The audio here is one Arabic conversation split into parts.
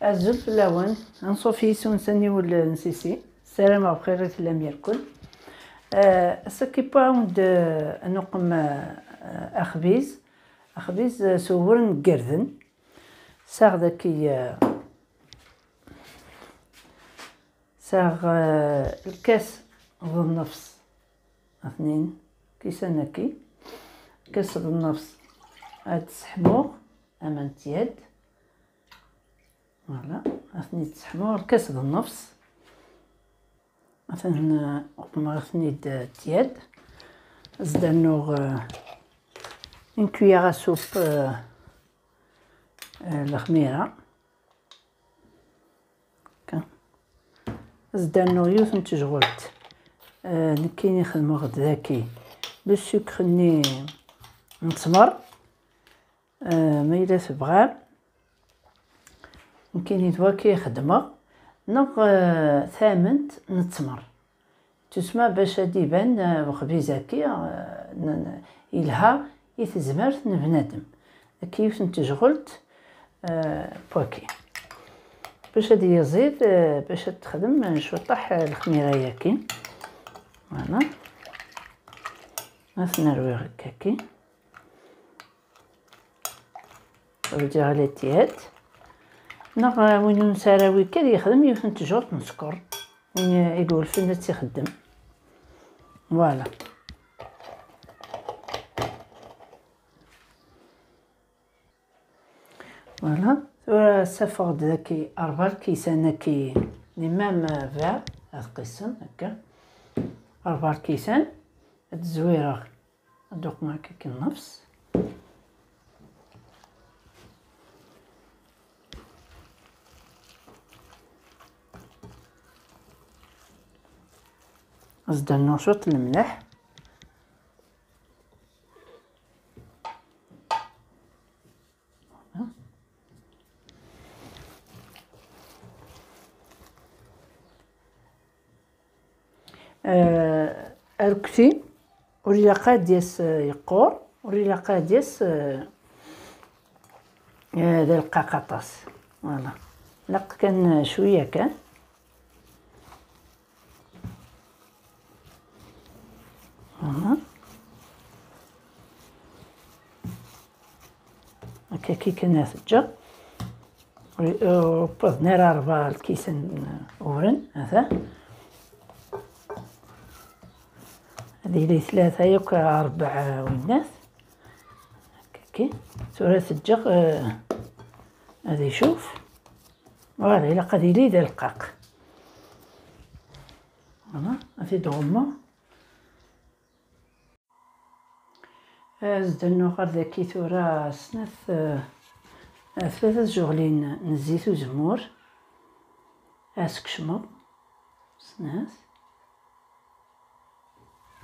الزلف اللون نصوفي سونسني ولا نسيسي السلام بخير تلام يركل سكي باوند نقم أخبيز سورن قردن ساغ ذاكي ساغ الكاس ضد النفس اثنين كيسانكي كاس ضد النفس هاد تسحموغ امان تياد فوالا اثني تسحموغ الكاس ضد النفس مثلا قمر اثني تياد زدانوغ une cuillère à soupe الخميرة زدانو يوث نتجغلت نكيني نخدمو غد ذاكي بالسكر ني نتمر ما إلا تبغى نكيني دواكي خدمة نغ ثامنت نتمر تسمى باش هادي يبان بخبيزاكي إلها يتزمرت نبنادم كيف نتجغلت بواكي باش هادي يزيد باش تخدم نشوطح الخميرة ياكي فوالا مثلا نروي هكاكي ورجع على تيات نغ وين نساراوي كاد يخدم يوث نتجغلت نسكر وين يقول فين تيخدم فوالا فوالا ثورة سافورد ذاكي أربع كيسان كي ميم فيغ هاد قسم هكا أربع كيسان هاد الزويرة دوق معاك كي النفس زدنا شوط الملح أركتي وريلاقا دياس يقور وريلاقا دياس ذا القاقاطاس فوالا لق كان شوية كان فوالا هكا كي كان ثجر وبض نير أربعة الكيسان ورن هذا هذه لي ثلاثة يوك أربع وينات هكاكي ثورة ثجر هذا يشوف فوالا إلا قد يلي ذا القاق فوالا هذه دغمة زدنا غير ذاكي ثورة ثلاثة جغلين نزيت وزمور أسكشمر سناس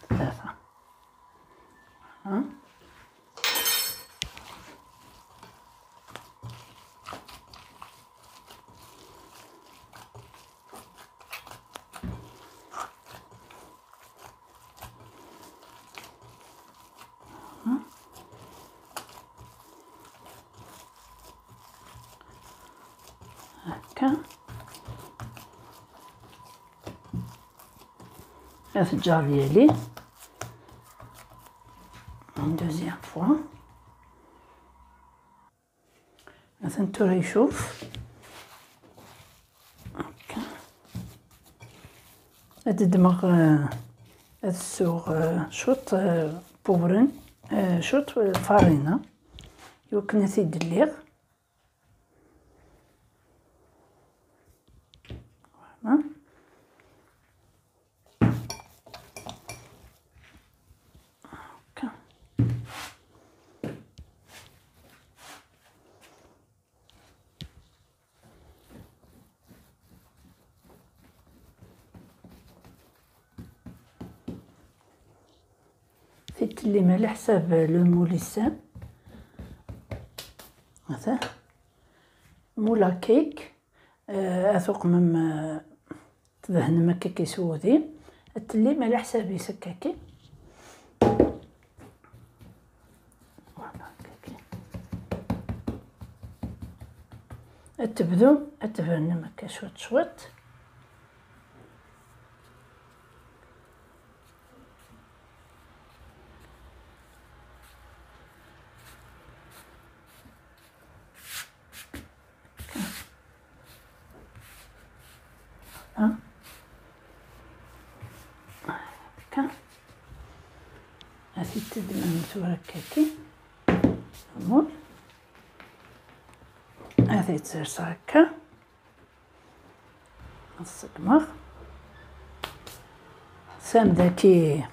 ثلاثة هكا الفجار ديالي une deuxième fois مثلا ترى يشوف هكا هاد الدماغ هاد السوغ شوط بورن شوط فارينة يمكن تيدليغ فوالا فيت اللي على حساب لو موليسان هذا مولا كيك اثوق مم تدهن مكاكي سودي التليم على حسابي سكاكي تبدو تبان هكا شوط شوط. هكا هذه تدمن توركاكي مول هذه تزرس هكا الصقمغ سام داكي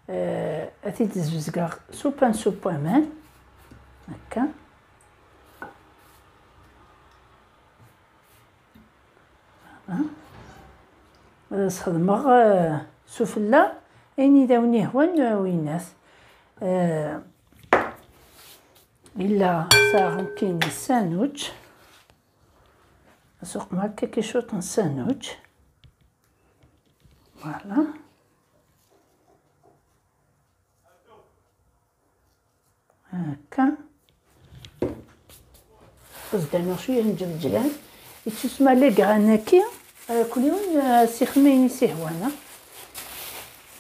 هذه تزبزقاغ سوبان سوبامان هكا نخدمغ سفلى أين داوني هوان ويناس إلا ساغ كاين الساندويتش نسوق هكا كيشوط الساندويتش فوالا هكا قصدنا شويه نجبد جلان يتسمى لي غراناكي كل يوم سيخميني سيهوانا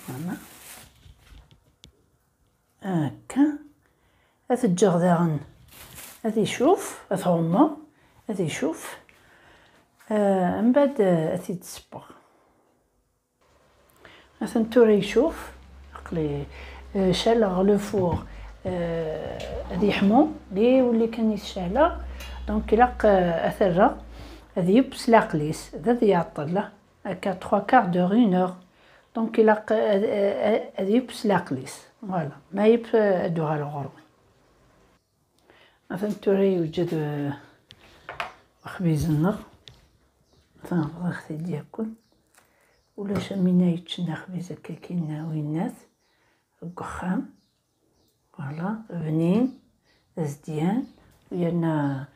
فوالا هكا أتجغ داغن هذي شوف أثغما هذي شوف من بعد أثي تسبغ مثلا توري يشوف عقلي شالغ لو فور هذي حمو لي واللي كان يشعلها دونك لاق أثرى هذي يبس لاقليس هذا يعطل له هكا 3/4 دور 1 اور دونك لاق هذي يبس لاقليس فوالا ما يب أدوها الغرب. مثلا توري يوجد خبيز النغ مثلا بغختي ديالكم ولا شامينا يتشنا خبيز هكا كينا وينات القخام فوالا بنين زديان ويانا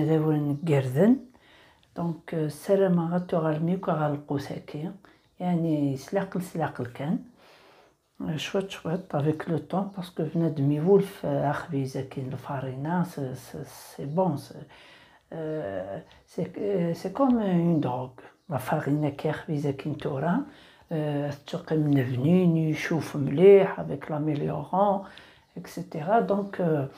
داول قردن دونك السلامة غتغرميك وغالقوس هكايا يعني سلاقل كان شوط شوط افيك لو طون باسكو بنادم يولف خبيزه كاين الفارينه سي بون سي كوم اون دروغ لا فارينه كي خبيزه كاين تورا تقي من فنين يشوف مليح افيك لاميليورون اكسيتيرا دونك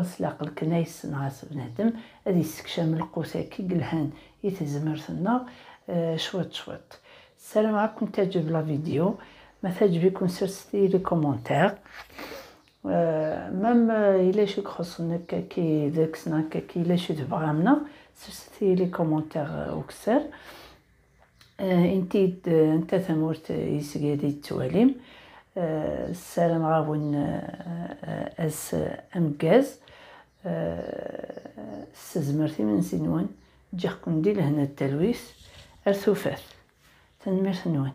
سلاقل كنايس ناس بنادم هادي السكشام القوساكي قلهان يتزمرثنا شوط السلام عليكم. تعجب لا فيديو ما تعجبكم سيرسي لي كومونتير مام الا شي خصنا كي داكسنا كي الا شي تبغامنا سيرسي لي كومونتير وكسر انت ثمورت يسقيدي تواليم السلام غاون اس امكاز استزمرتي من سنوان جاكم دي لهنا التلويث ارثوفات تنمير نوان.